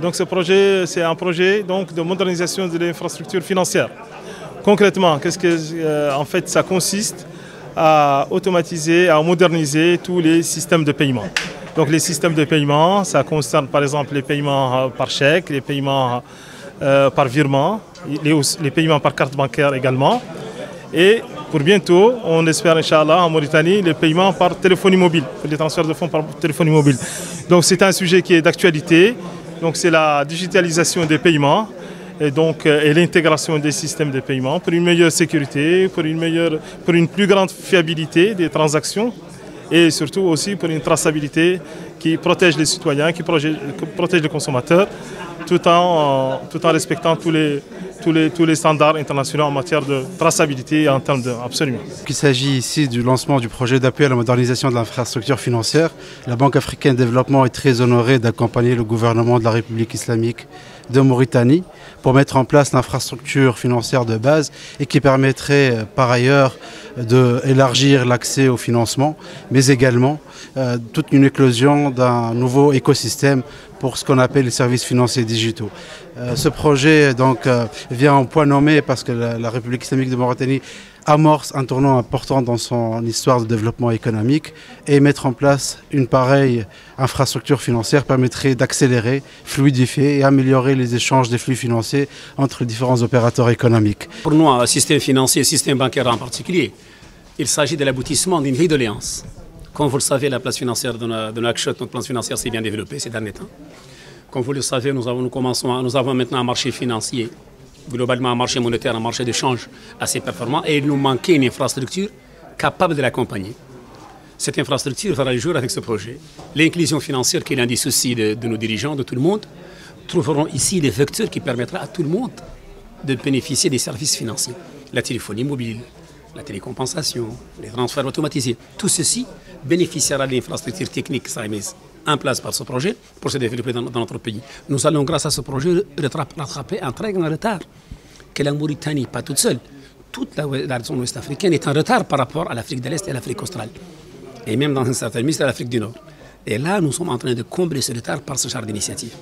Donc ce projet, c'est un projet donc, de modernisation de l'infrastructure financière. Concrètement, en fait, ça consiste à automatiser, à moderniser tous les systèmes de paiement. Donc les systèmes de paiement, ça concerne par exemple les paiements par chèque, les paiements par virement, les paiements par carte bancaire également. Et pour bientôt, on espère, Inch'Allah, en Mauritanie, les paiements par téléphonie mobile, les transferts de fonds par téléphonie mobile. Donc c'est un sujet qui est d'actualité. Donc c'est la digitalisation des paiements et l'intégration des systèmes de paiement pour une meilleure sécurité, pour une plus grande fiabilité des transactions et surtout aussi pour une traçabilité qui protège les citoyens, qui protège les consommateurs, tout en respectant tous les standards internationaux en matière de traçabilité et en termes de... Absolument. Il s'agit ici du lancement du projet d'appui à la modernisation de l'infrastructure financière. La Banque africaine de développement est très honorée d'accompagner le gouvernement de la République islamique de Mauritanie pour mettre en place l'infrastructure financière de base et qui permettrait par ailleurs d'élargir l'accès au financement, mais également toute une éclosion d'un nouveau écosystème pour ce qu'on appelle les services financiers digitaux. Ce projet donc, vient en point nommé parce que la République islamique de Mauritanie amorce un tournant important dans son histoire de développement économique et mettre en place une pareille infrastructure financière permettrait d'accélérer, fluidifier et améliorer les échanges des flux financiers entre les différents opérateurs économiques. Pour nous, un système financier, un système bancaire en particulier, il s'agit de l'aboutissement d'une vieille doléance. Comme vous le savez, la place financière de Nouakchott, notre place financière s'est bien développée ces derniers temps. Comme vous le savez, nous avons maintenant un marché financier, globalement un marché monétaire, un marché d'échange assez performant et il nous manquait une infrastructure capable de l'accompagner. Cette infrastructure verra le jour avec ce projet. L'inclusion financière, qui est l'un des soucis de nos dirigeants, de tout le monde, trouveront ici les vecteurs qui permettront à tout le monde de bénéficier des services financiers. La téléphonie mobile, la télécompensation, les transferts automatisés. Tout ceci bénéficiera de l'infrastructure technique qui sera mise en place par ce projet pour se développer dans notre pays. Nous allons, grâce à ce projet, rattraper un très grand retard que la Mauritanie, pas toute seule, toute la zone ouest africaine est en retard par rapport à l'Afrique de l'Est et à l'Afrique australe. Et même dans une certaine mesure à l'Afrique du Nord. Et là, nous sommes en train de combler ce retard par ce genre d'initiative.